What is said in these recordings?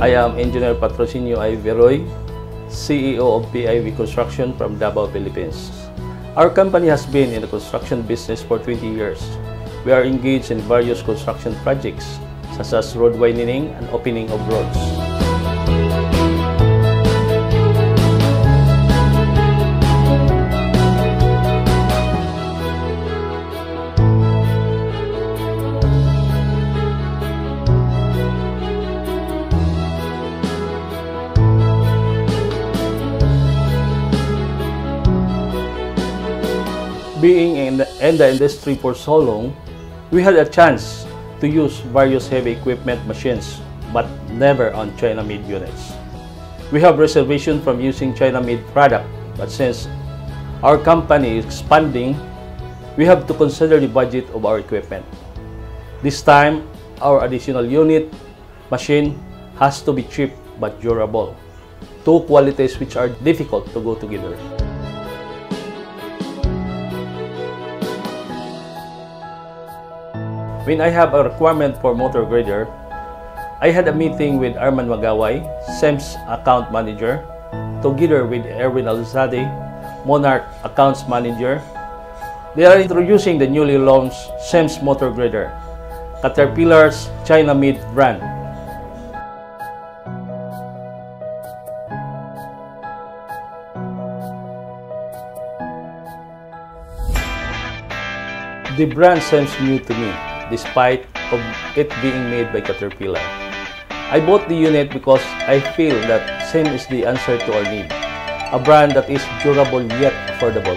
I am Engineer Patrocinio I. Veroy, CEO of PIB Construction from Davao, Philippines. Our company has been in the construction business for 20 years. We are engaged in various construction projects, such as road widening and opening of roads. Being in the industry for so long, we had a chance to use various heavy equipment machines, but never on China-made units. We have reservation from using China-made product, but since our company is expanding, we have to consider the budget of our equipment. This time, our additional unit machine has to be cheap but durable, two qualities which are difficult to go together. When I have a requirement for motor grader, I had a meeting with Arman Magaway, SEMS Account Manager, together with Erwin Alzade, Monarch Accounts Manager. They are introducing the newly launched SEMS Motor Grader, Caterpillar's China-made brand. The brand seems new to me, despite of it being made by Caterpillar. I bought the unit because I feel that SEMS is the answer to our need, a brand that is durable yet affordable.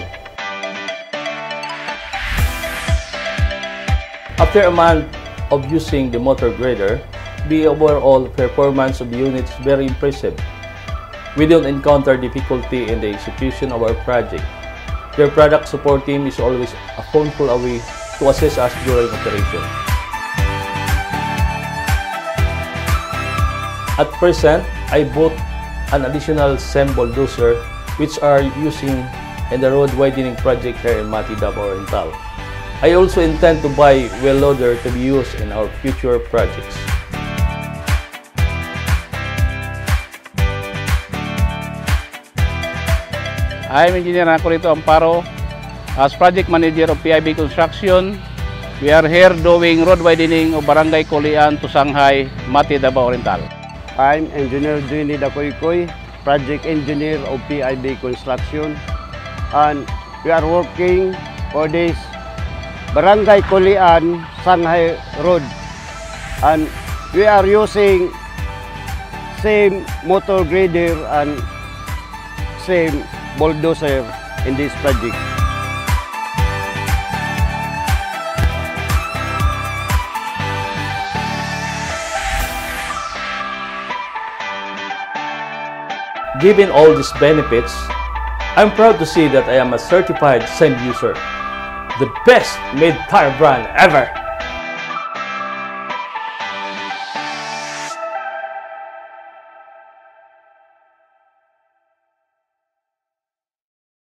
After a month of using the motor grader, the overall performance of the unit is very impressive. We don't encounter difficulty in the execution of our project. Their product support team is always a phone call away to assist us during operation. At present, I bought an additional SEM bulldozer which are using in the road widening project here in Mati, Davao Oriental. I also intend to buy wheel loader to be used in our future projects. I'm Engineer Nacorito Amparo. As Project Manager of PIB Construction, we are here doing road widening of Barangay Kulian to Shanghai, Mati, Davao Oriental. I'm Engineer Johnny Dakoykoy, Project Engineer of PIB Construction, and we are working for this Barangay Kulian, Shanghai Road, and we are using same motor grader and same bulldozer in this project. Given all these benefits, I'm proud to say that I am a certified SEM user, the best made tire brand ever.